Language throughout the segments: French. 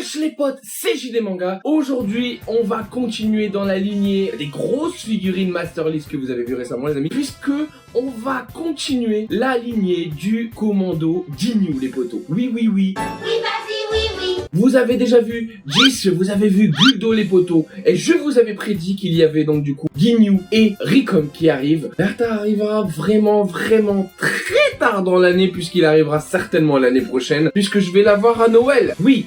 Wesh les potes, c'est JD Manga. Aujourd'hui, on va continuer dans la lignée des grosses figurines Master List que vous avez vu récemment les amis, puisque on va continuer la lignée du commando Ginyu les potos. Oui. Oui, vas-y, oui. Vous avez déjà vu Jis, vous avez vu Guldo les potos, et je vous avais prédit qu'il y avait donc du coup Ginyu et Ricom qui arrivent. Bertha arrivera vraiment très tard dans l'année, puisqu'il arrivera certainement l'année prochaine, puisque je vais l'avoir à Noël. Oui.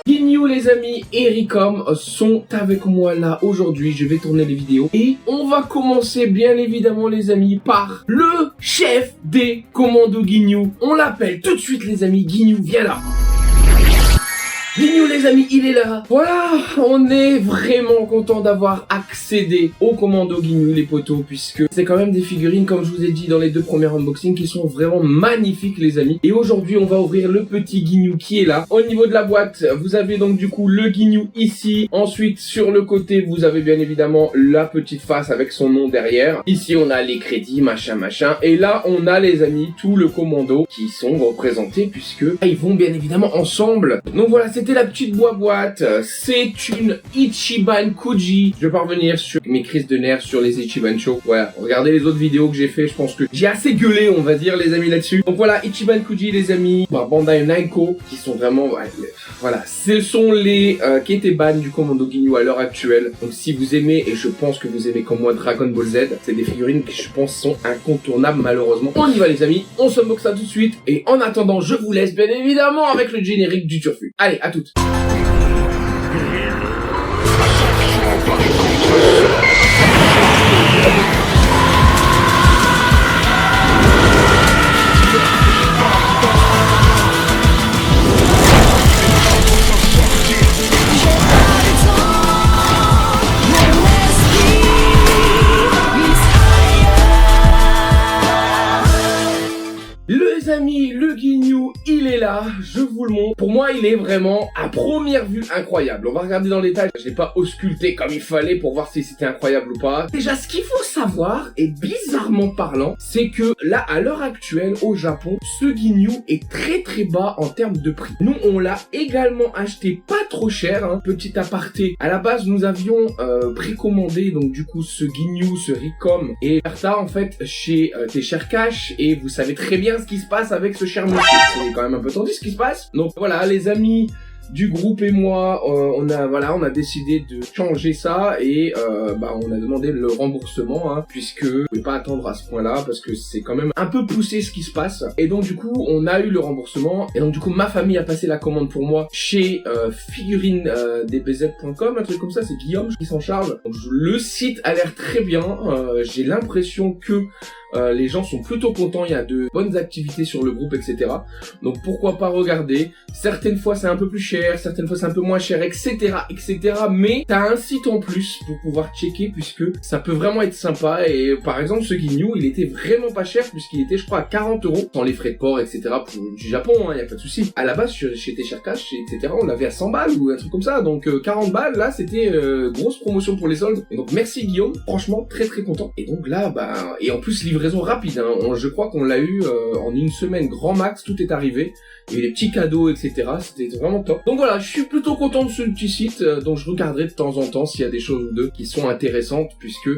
Ginyu les amis et Ricom sont avec moi là aujourd'hui, je vais tourner les vidéos et on va commencer bien évidemment les amis par le chef des commandos Ginyu. On l'appelle tout de suite les amis, Ginyu viens là. Ginyu les amis, il est là. Voilà, on est vraiment content d'avoir accédé au commando Ginyu les potos, puisque c'est quand même des figurines comme je vous ai dit dans les deux premiers unboxings qui sont vraiment magnifiques les amis. Et aujourd'hui on va ouvrir le petit Ginyu qui est là. Au niveau de la boîte, vous avez donc du coup le Ginyu ici. Ensuite sur le côté vous avez bien évidemment la petite face avec son nom derrière. Ici on a les crédits machin. Et là on a les amis tout le commando qui sont représentés puisque ils vont bien évidemment ensemble. Donc voilà, c'était la petite boîte, c'est une Ichiban Kuji. Je vais pas revenir sur mes crises de nerfs sur les Ichiban Show. Voilà, regardez les autres vidéos que j'ai fait, je pense que j'ai assez gueulé, on va dire les amis là-dessus. Donc voilà, Ichiban Kuji les amis, par Bandai Namco, qui sont vraiment, voilà, ce sont les Keteban du commando Ginyu à l'heure actuelle. Donc si vous aimez, et je pense que vous aimez comme moi Dragon Ball Z, c'est des figurines qui je pense sont incontournables malheureusement. On y va les amis, on s'unboxe ça tout de suite, et en attendant je vous laisse bien évidemment avec le générique du Turfu. Allez, à toutes. Les amis, le Ginyu, il est là, je vous le montre. Pour moi, il est vraiment, à première vue, incroyable. On va regarder dans les détails. Je l'ai pas ausculté comme il fallait pour voir si c'était incroyable ou pas. Déjà, ce qu'il faut savoir, et bizarrement parlant, c'est que là, à l'heure actuelle, au Japon, ce Ginyu est très bas en termes de prix. Nous, on l'a également acheté pas trop cher, hein. Petit aparté. À la base, nous avions précommandé, donc du coup, ce Ginyu, ce Ricom et Bertha, en fait, chez T-Cher-Cash, et vous savez très bien ce qui se passe avec ce cher monsieur. C'est quand même un peu tendu ce qui se passe. Donc voilà, les amis du groupe et moi, on a décidé de changer ça et on a demandé le remboursement, hein, puisque vous pouvez pas attendre à ce point-là parce que c'est quand même un peu poussé ce qui se passe. Et donc du coup, on a eu le remboursement et donc du coup, ma famille a passé la commande pour moi chez figurinedbz.com, un truc comme ça. C'est Guillaume qui s'en charge. Donc, le site a l'air très bien. J'ai l'impression que les gens sont plutôt contents, il y a de bonnes activités sur le groupe, etc. Donc pourquoi pas regarder. Certaines fois c'est un peu plus cher, certaines fois c'est un peu moins cher, etc. Mais t'as un site en plus pour pouvoir checker puisque ça peut vraiment être sympa. Et par exemple ce Ginyu, il était vraiment pas cher puisqu'il était je crois à 40 € sans les frais de port, etc. pour du Japon, hein, y a pas de souci. À la base chez T-Cher-Cash, etc. on l'avait à 100 balles ou un truc comme ça. Donc 40 balles là c'était grosse promotion pour les soldes. Et donc merci Guillaume, franchement très content. Et donc là et en plus livraison rapide, hein. Je crois qu'on l'a eu en une semaine grand max, tout est arrivé. Il y a des petits cadeaux, etc. C'était vraiment top. Donc voilà, je suis plutôt content de ce petit site, donc je regarderai de temps en temps s'il y a des choses ou deux qui sont intéressantes, puisque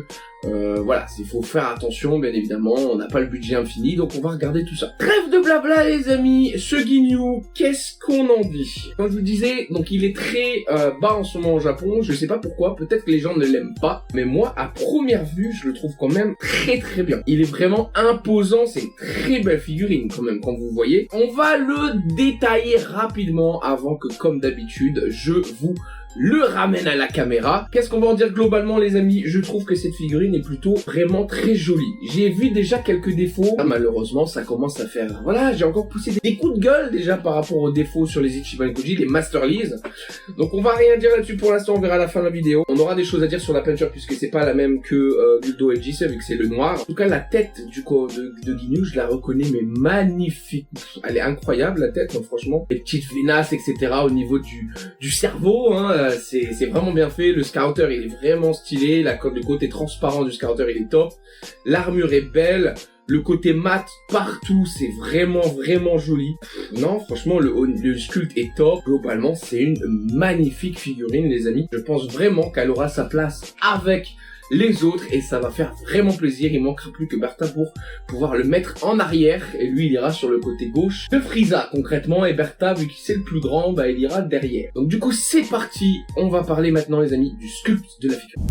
voilà, il faut faire attention, bien évidemment, on n'a pas le budget infini, donc on va regarder tout ça. Trêve de blabla les amis, ce Ginyu, qu'est-ce qu'on en dit? Comme je vous disais, donc il est très bas en ce moment au Japon, je sais pas pourquoi, peut-être que les gens ne l'aiment pas, mais moi, à première vue, je le trouve quand même très bien. Il est vraiment imposant, c'est une très belle figurine quand même, quand vous voyez. On va le détailler rapidement avant que, comme d'habitude, je vous le ramène à la caméra. Qu'est-ce qu'on va en dire globalement les amis? Je trouve que cette figurine est plutôt vraiment très jolie. J'ai vu déjà quelques défauts. Malheureusement ça commence à faire... Voilà, j'ai encore poussé des coups de gueule déjà par rapport aux défauts sur les Ichiban Kuji, les Master List. Donc on va rien dire là-dessus pour l'instant, on verra à la fin de la vidéo. On aura des choses à dire sur la peinture puisque c'est pas la même que Guldo et Jis, vu que c'est le noir. En tout cas la tête de Ginyu, je la reconnais mais magnifique. Elle est incroyable la tête, donc, franchement. Les petites vénasses, etc. au niveau du cerveau, hein. C'est vraiment bien fait. Le scouter il est vraiment stylé, le côté transparent du scouter il est top, l'armure est belle, Le côté mat partout, c'est vraiment joli. Non, franchement, le sculpte est top. Globalement, c'est une magnifique figurine, les amis. Je pense vraiment qu'elle aura sa place avec les autres et ça va faire vraiment plaisir. Il manquera plus que Bertha pour pouvoir le mettre en arrière et lui il ira sur le côté gauche de Frieza concrètement, et Bertha, vu qu'il c'est le plus grand, bah il ira derrière. Donc du coup c'est parti, on va parler maintenant les amis du sculpte de la figure.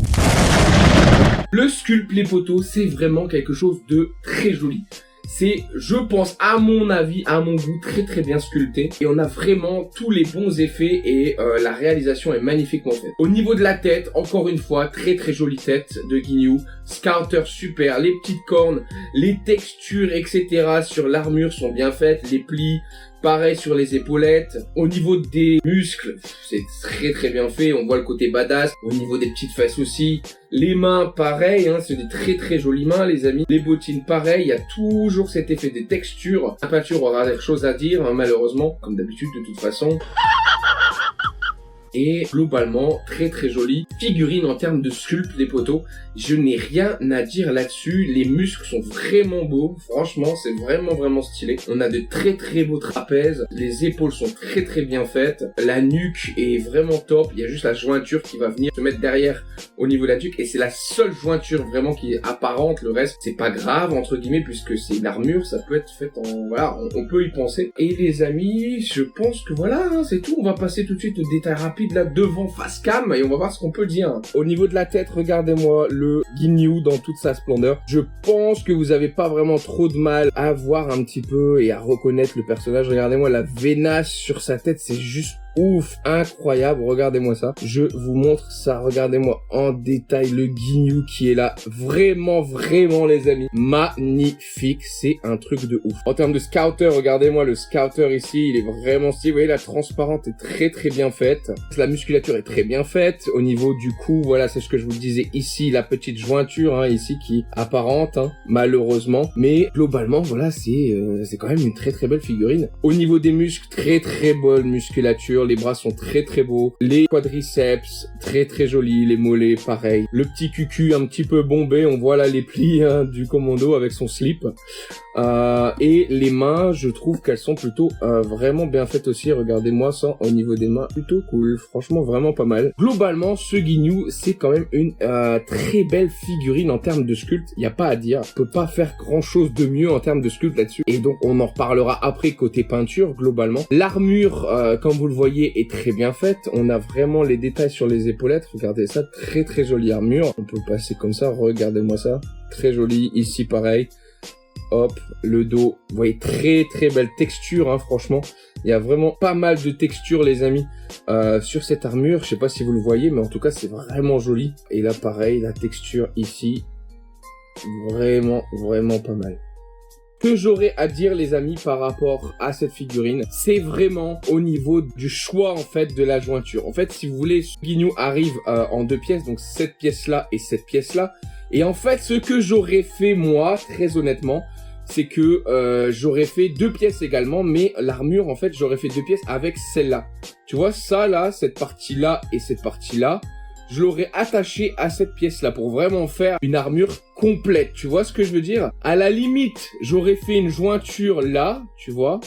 Le sculpte les poteaux, c'est vraiment quelque chose de très joli. C'est, je pense, à mon avis, à mon goût, très bien sculpté. Et on a vraiment tous les bons effets et la réalisation est magnifiquement faite. Au niveau de la tête, encore une fois, très jolie tête de Ginyu. Scouter super, les petites cornes, les textures, etc. sur l'armure sont bien faites, les plis, pareil sur les épaulettes. Au niveau des muscles, c'est très bien fait, on voit le côté badass. Au niveau des petites fesses aussi, les mains pareil, hein, c'est des très jolies mains les amis. Les bottines pareil, il y a toujours cet effet des textures. La peinture aura des choses à dire, hein, malheureusement, comme d'habitude de toute façon. Et globalement très jolie figurine en termes de sculpte les poteaux. Je n'ai rien à dire là-dessus. Les muscles sont vraiment beaux. Franchement, c'est vraiment stylé. On a de très beaux trapèzes. Les épaules sont très bien faites. La nuque est vraiment top. Il y a juste la jointure qui va venir se mettre derrière au niveau de la nuque. Et c'est la seule jointure vraiment qui est apparente. Le reste, c'est pas grave entre guillemets puisque c'est une armure. Ça peut être fait en... Voilà, on peut y penser. Et les amis, je pense que voilà, hein, c'est tout. On va passer tout de suite au détail rapide là devant face cam et on va voir ce qu'on peut dire. Au niveau de la tête, regardez-moi le Ginyu dans toute sa splendeur. Je pense que vous avez pas vraiment trop de mal à voir un petit peu et à reconnaître le personnage. Regardez-moi la veinasse sur sa tête, c'est juste ouf, incroyable, regardez-moi ça. Je vous montre ça, regardez-moi en détail le Ginyu qui est là. Vraiment les amis, magnifique, c'est un truc de ouf. En termes de scouter, regardez-moi le scouter ici, il est vraiment stylé. Vous voyez, la transparente est très bien faite. La musculature est très bien faite. Au niveau du cou, voilà, c'est ce que je vous disais ici, la petite jointure hein, ici qui est apparente, hein, malheureusement. Mais globalement, voilà, c'est quand même une très belle figurine. Au niveau des muscles, très bonne musculature. Les bras sont très beaux. Les quadriceps, très jolis. Les mollets, pareil. Le petit cucu un petit peu bombé. On voit là les plis hein, du commando avec son slip. Et les mains, je trouve qu'elles sont plutôt vraiment bien faites aussi. Regardez-moi ça au niveau des mains. Plutôt cool. Franchement, vraiment pas mal. Globalement, ce Ginyu, c'est quand même une très belle figurine en termes de sculpte. Il n'y a pas à dire. On peut pas faire grand-chose de mieux en termes de sculpte là-dessus. Et donc, on en reparlera après côté peinture, globalement. L'armure, comme vous le voyez, est très bien faite. On a vraiment les détails sur les épaulettes. Regardez ça, très jolie armure. On peut passer comme ça. Regardez-moi ça. Très joli. Ici, pareil. Hop, le dos. Vous voyez, très belle texture, hein, franchement. Il y a vraiment pas mal de texture, les amis, sur cette armure. Je sais pas si vous le voyez, mais en tout cas, c'est vraiment joli. Et là, pareil, la texture ici. Vraiment pas mal. Que j'aurais à dire les amis par rapport à cette figurine, c'est vraiment au niveau du choix en fait de la jointure. En fait, si vous voulez, Ginyu arrive en deux pièces, donc cette pièce là et cette pièce là. Et en fait, ce que j'aurais fait moi, très honnêtement, c'est que j'aurais fait deux pièces également, mais l'armure en fait, j'aurais fait deux pièces avec celle-là. Tu vois ça là, cette partie là et cette partie là. Je l'aurais attaché à cette pièce-là pour vraiment faire une armure complète. Tu vois ce que je veux dire? À la limite, j'aurais fait une jointure là, tu vois,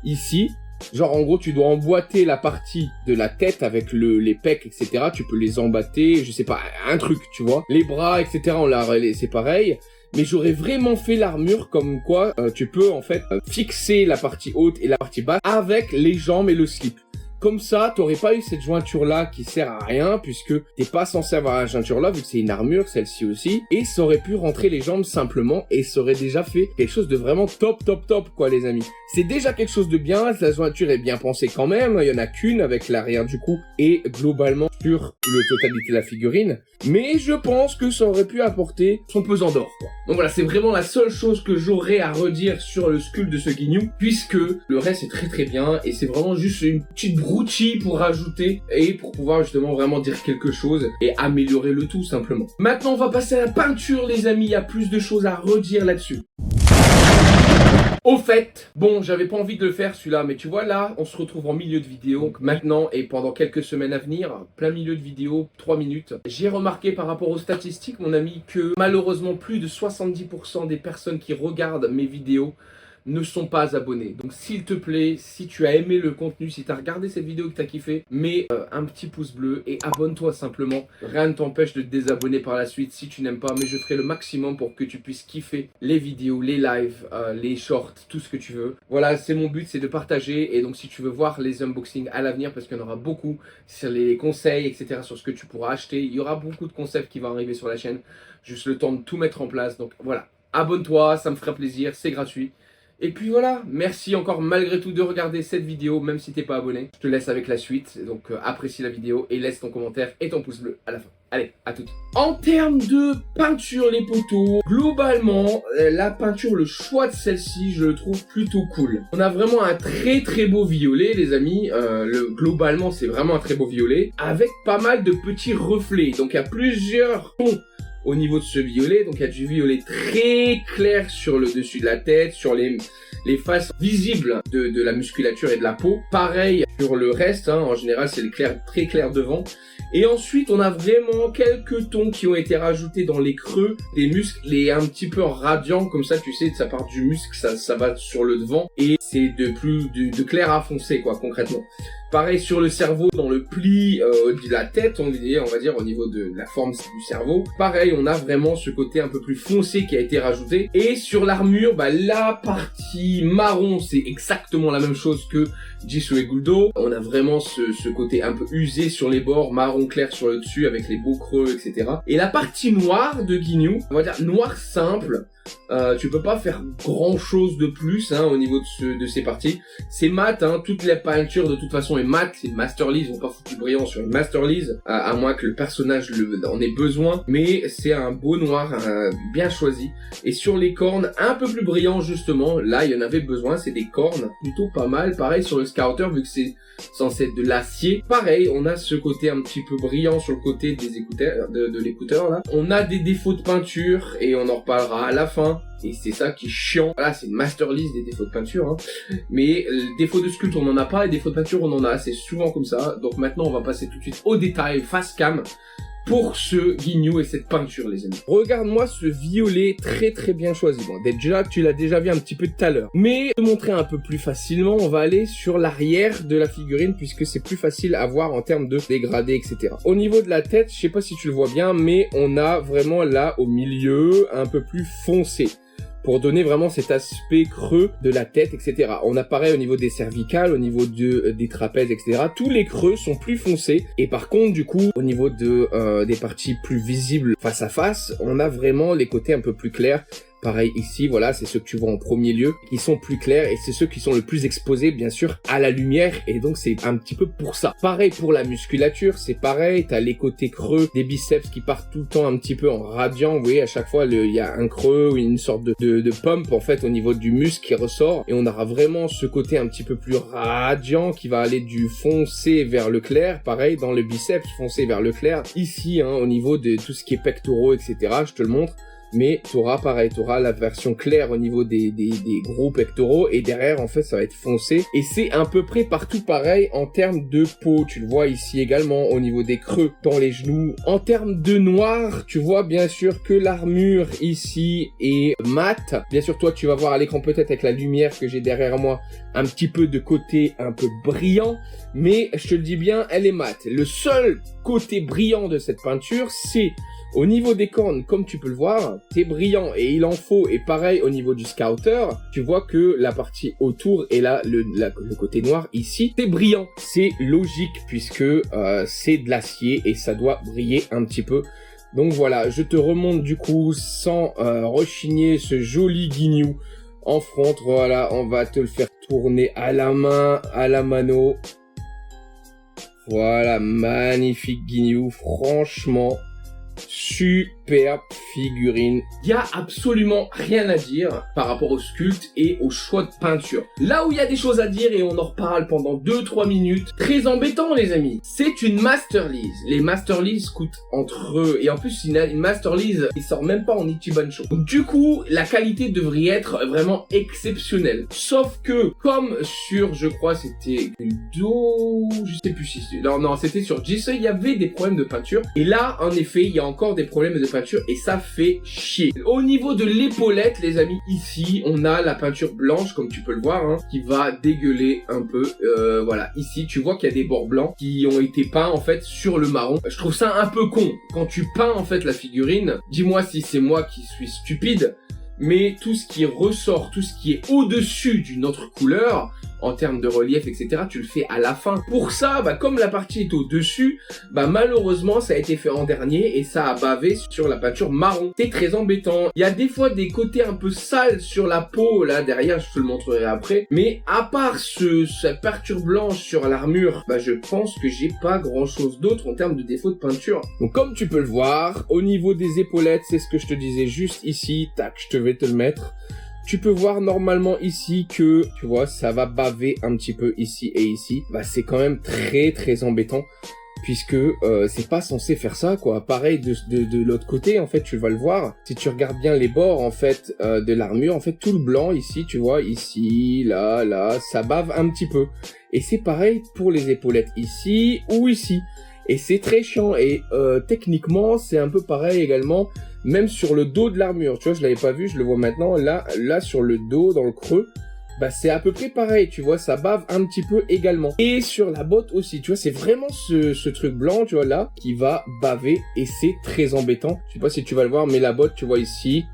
ici. Genre, en gros, tu dois emboîter la partie de la tête avec les pecs, etc. Tu peux les emboîter, je sais pas, un truc, tu vois. Les bras, etc., c'est pareil. Mais j'aurais vraiment fait l'armure comme quoi tu peux, en fait, fixer la partie haute et la partie basse avec les jambes et le slip. Comme ça, t'aurais pas eu cette jointure-là qui sert à rien puisque t'es pas censé avoir la jointure-là vu que c'est une armure, celle-ci aussi. Et ça aurait pu rentrer les jambes simplement et ça aurait déjà fait quelque chose de vraiment top quoi les amis. C'est déjà quelque chose de bien, la jointure est bien pensée quand même, il y en a qu'une avec l'arrière du cou et globalement sur le totalité de la figurine. Mais je pense que ça aurait pu apporter son pesant d'or quoi. Donc voilà, c'est vraiment la seule chose que j'aurais à redire sur le sculpte de ce Ginyu puisque le reste est très bien et c'est vraiment juste une petite broutille pour rajouter et pour pouvoir justement vraiment dire quelque chose et améliorer le tout simplement. Maintenant on va passer à la peinture les amis, il y a plus de choses à redire là-dessus. Au fait, bon, j'avais pas envie de le faire celui-là, mais tu vois là, on se retrouve en milieu de vidéo. Donc maintenant et pendant quelques semaines à venir, plein milieu de vidéo, 3 minutes. J'ai remarqué par rapport aux statistiques, mon ami, que malheureusement plus de 70% des personnes qui regardent mes vidéos ne sont pas abonnés. Donc s'il te plaît, si tu as aimé le contenu, si tu as regardé cette vidéo que tu as kiffé, mets un petit pouce bleu et abonne-toi simplement. Rien ne t'empêche de te désabonner par la suite si tu n'aimes pas, mais je ferai le maximum pour que tu puisses kiffer les vidéos, les lives, les shorts, tout ce que tu veux. Voilà, c'est mon but, c'est de partager. Et donc si tu veux voir les unboxings à l'avenir, parce qu'il y en aura beaucoup sur les conseils, etc., sur ce que tu pourras acheter, il y aura beaucoup de concepts qui vont arriver sur la chaîne. Juste le temps de tout mettre en place. Donc voilà, abonne-toi, ça me fera plaisir, c'est gratuit. Et puis voilà, merci encore malgré tout de regarder cette vidéo, même si t'es pas abonné. Je te laisse avec la suite, donc apprécie la vidéo et laisse ton commentaire et ton pouce bleu à la fin. Allez, à toutes. En termes de peinture les poteaux, globalement, la peinture, le choix de celle-ci, je le trouve plutôt cool. On a vraiment un très beau violet, les amis. Globalement, c'est vraiment un très beau violet, avec pas mal de petits reflets. Donc il y a plusieurs tons au niveau de ce violet. Donc il y a du violet très clair sur le dessus de la tête, sur les faces visibles de la musculature et de la peau. Pareil sur le reste, hein, en général c'est très clair devant. Et ensuite on a vraiment quelques tons qui ont été rajoutés dans les creux des muscles, les un petit peu en radiant, comme ça tu sais, ça part du muscle, ça va sur le devant, et c'est de clair à foncé quoi, concrètement. Pareil sur le cerveau, dans le pli de la tête, on va dire au niveau de la forme du cerveau. Pareil, on a vraiment ce côté un peu plus foncé qui a été rajouté. Et sur l'armure, la partie marron, c'est exactement la même chose que Jisoo et Guldo. On a vraiment ce côté un peu usé sur les bords, marron clair sur le dessus avec les beaux creux, etc. Et la partie noire de Ginyu, on va dire noir simple. Tu peux pas faire grand chose de plus hein, au niveau de ces parties. C'est mat, hein, toute la peinture de toute façon est mat, c'est une masterlise, ils ont pas foutu brillant sur une masterlise, à moins que le personnage en ait besoin, mais c'est un beau noir bien choisi. Et sur les cornes, un peu plus brillant justement, là il y en avait besoin, c'est des cornes plutôt pas mal. Pareil sur le scouter, vu que c'est censé être de l'acier, pareil on a ce côté un petit peu brillant sur le côté des écouteurs, de l'écouteur là. On a des défauts de peinture et on en reparlera à la fin. Et c'est ça qui est chiant. Voilà, c'est une masterlist des défauts de peinture. Hein. Mais défauts de sculpte, on n'en a pas. Et défauts de peinture, on en a. C'est souvent comme ça. Donc maintenant, on va passer tout de suite au détail, face cam, pour ce Ginyu et cette peinture, les amis. Regarde-moi ce violet très bien choisi. Bon, déjà, tu l'as déjà vu un petit peu tout à l'heure. Mais pour te montrer un peu plus facilement, on va aller sur l'arrière de la figurine, puisque c'est plus facile à voir en termes de dégradé, etc. Au niveau de la tête, je sais pas si tu le vois bien, mais on a vraiment là, au milieu, un peu plus foncé, pour donner vraiment cet aspect creux de la tête, etc. On a pareil au niveau des cervicales, au niveau des trapèzes, etc. Tous les creux sont plus foncés. Et par contre, du coup, au niveau des parties plus visibles face à face, on a vraiment les côtés un peu plus clairs. Pareil ici, voilà, c'est ceux que tu vois en premier lieu, qui sont plus clairs et c'est ceux qui sont le plus exposés, bien sûr, à la lumière. Et donc, c'est un petit peu pour ça. Pareil pour la musculature, c'est pareil. T'as les côtés creux des biceps qui partent tout le temps un petit peu en radiant. Vous voyez, à chaque fois, il y a un creux ou une sorte de pump, en fait, au niveau du muscle qui ressort. Et on aura vraiment ce côté un petit peu plus radiant qui va aller du foncé vers le clair. Pareil, dans le biceps, foncé vers le clair. Ici, hein, au niveau de tout ce qui est pectoraux, etc., je te le montre. Mais tu auras pareil, tu auras la version claire au niveau des gros pectoraux et derrière en fait ça va être foncé et c'est à peu près partout pareil en termes de peau. Tu le vois ici également au niveau des creux dans les genoux. En termes de noir, tu vois bien sûr que l'armure ici est mat. Bien sûr toi tu vas voir à l'écran peut-être avec la lumière que j'ai derrière moi un petit peu de côté un peu brillant, mais je te le dis bien, elle est mat. Le seul côté brillant de cette peinture, c'est au niveau des cornes, comme tu peux le voir, c'est brillant et il en faut. Et pareil au niveau du scouter, tu vois que la partie autour et là le côté noir ici, c'est brillant. C'est logique puisque c'est de l'acier et ça doit briller un petit peu. Donc voilà, je te remonte du coup sans rechigner ce joli Ginyu en front. Voilà, on va te le faire tourner à la main, à la mano. Voilà, magnifique Ginyu, franchement. superbe figurine. Il y a absolument rien à dire par rapport au sculpte et au choix de peinture. Là où il y a des choses à dire et on en reparle pendant 2-3 minutes, très embêtant les amis, c'est une master lease. Les master lease coûtent entre eux, et en plus une master lease, il sort même pas en Ichibancho. Donc du coup, la qualité devrait être vraiment exceptionnelle. Sauf que, comme sur, je crois, c'était Do, je sais plus si c'était, non, c'était sur Jisoo, il y avait des problèmes de peinture. Et là, en effet, il y a encore des problèmes de peinture et ça fait chier. Au niveau de l'épaulette, les amis, ici, on a la peinture blanche, comme tu peux le voir, hein, qui va dégueuler un peu. Voilà, ici, tu vois qu'il y a des bords blancs qui ont été peints, en fait, sur le marron. Je trouve ça un peu con. Quand tu peins, en fait, la figurine, dis-moi si c'est moi qui suis stupide, mais tout ce qui ressort, tout ce qui est au-dessus d'une autre couleur, en termes de relief, etc., tu le fais à la fin. Pour ça, bah, comme la partie est au-dessus, bah, malheureusement, ça a été fait en dernier et ça a bavé sur la peinture marron. C'est très embêtant. Il y a des fois des côtés un peu sales sur la peau, là, derrière, je te le montrerai après. Mais à part cette peinture blanche sur l'armure, bah, je pense que j'ai pas grand-chose d'autre en termes de défaut de peinture. Donc, comme tu peux le voir, au niveau des épaulettes, c'est ce que je te disais juste ici. Tac, je vais te le mettre. Tu peux voir normalement ici que, tu vois, ça va baver un petit peu ici et ici. Bah, c'est quand même très très embêtant puisque c'est pas censé faire ça, quoi. Pareil de l'autre côté, en fait, tu vas le voir. Si tu regardes bien les bords, en fait, de l'armure, en fait, tout le blanc ici, tu vois, ici, là, ça bave un petit peu. Et c'est pareil pour les épaulettes ici ou ici. Et c'est très chiant. Et techniquement, c'est un peu pareil également. Même sur le dos de l'armure, tu vois, je l'avais pas vu, je le vois maintenant, là sur le dos, dans le creux, bah c'est à peu près pareil, tu vois, ça bave un petit peu également. Et sur la botte aussi, tu vois, c'est vraiment ce truc blanc, tu vois, là, qui va baver, et c'est très embêtant. Je sais pas si tu vas le voir, mais la botte, tu vois ici,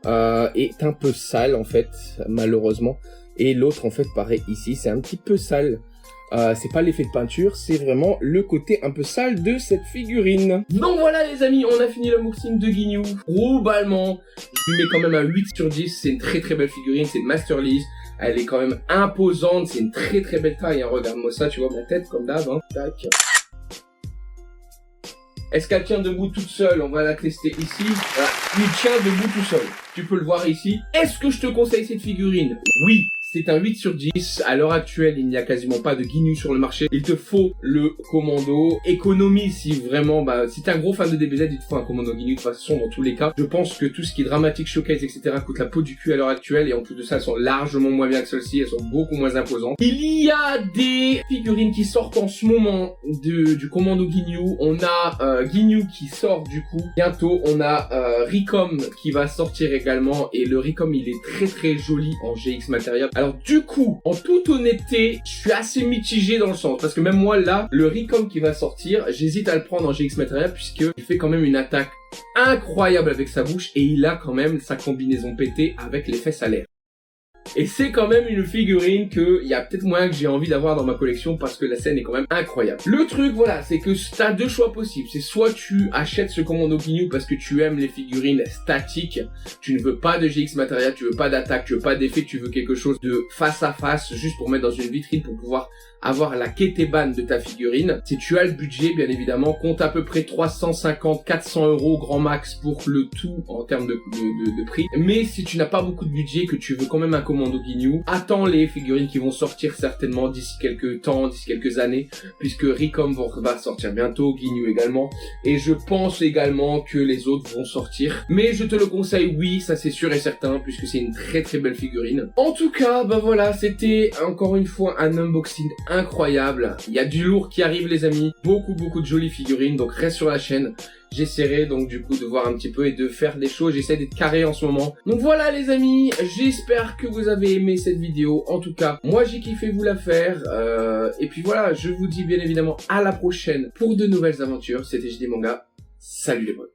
est un peu sale, en fait, malheureusement. Et l'autre, en fait, pareil, ici, c'est un petit peu sale. C'est pas l'effet de peinture, c'est vraiment le côté un peu sale de cette figurine. Donc voilà les amis, on a fini l'unboxing de Ginyu. Globalement, je lui mets quand même un 8 sur 10, c'est une très très belle figurine, c'est une Master Lease. Elle est quand même imposante, c'est une très très belle taille, hein. Regarde-moi ça, tu vois ma tête comme d'hab, hein. Tac. Est-ce qu'elle tient debout toute seule? On va la tester ici. Voilà, il tient debout tout seul. Tu peux le voir ici. Est-ce que je te conseille cette figurine? Oui. C'est un 8 sur 10. À l'heure actuelle, il n'y a quasiment pas de Ginyu sur le marché. Il te faut le commando. Économie si vraiment, bah, si t'es un gros fan de DBZ, il te faut un commando Ginyu de toute façon dans tous les cas. Je pense que tout ce qui est dramatique, showcase, etc. coûte la peau du cul à l'heure actuelle. Et en plus de ça, elles sont largement moins bien que celles-ci. Elles sont beaucoup moins imposantes. Il y a des figurines qui sortent en ce moment du commando Ginyu. On a Ginyu qui sort du coup bientôt. On a Recom qui va sortir également. Et le Recom, il est très très joli en GX Material. Alors du coup, en toute honnêteté, je suis assez mitigé dans le sens, parce que même moi là, le Recom qui va sortir, j'hésite à le prendre en GX Material puisqu'il fait quand même une attaque incroyable avec sa bouche et il a quand même sa combinaison pétée avec les fesses à l'air. Et c'est quand même une figurine que il y a peut-être moyen que j'ai envie d'avoir dans ma collection parce que la scène est quand même incroyable. Le truc, voilà, c'est que t'as deux choix possibles. C'est soit tu achètes ce commando Ginyu parce que tu aimes les figurines statiques, tu ne veux pas de GX Material, tu veux pas d'attaque, tu veux pas d'effet, tu veux quelque chose de face à face juste pour mettre dans une vitrine pour pouvoir avoir la Keteban de ta figurine. Si tu as le budget, bien évidemment, compte à peu près 350-400 € grand max pour le tout en termes de prix. Mais si tu n'as pas beaucoup de budget, que tu veux quand même un commando Ginyu, attends les figurines qui vont sortir certainement d'ici quelques temps, d'ici quelques années, puisque Recom va sortir bientôt, Ginyu également, et je pense également que les autres vont sortir. Mais je te le conseille, oui, ça c'est sûr et certain, puisque c'est une très très belle figurine. En tout cas, bah voilà, c'était encore une fois un unboxing incroyable. Il y a du lourd qui arrive les amis, beaucoup de jolies figurines, donc reste sur la chaîne. J'essaierai donc du coup de voir un petit peu et de faire des choses, j'essaie d'être carré en ce moment. Donc voilà les amis, j'espère que vous avez aimé cette vidéo. En tout cas, moi j'ai kiffé vous la faire. Et puis voilà, je vous dis bien évidemment à la prochaine pour de nouvelles aventures. C'était JD Manga, salut les potes.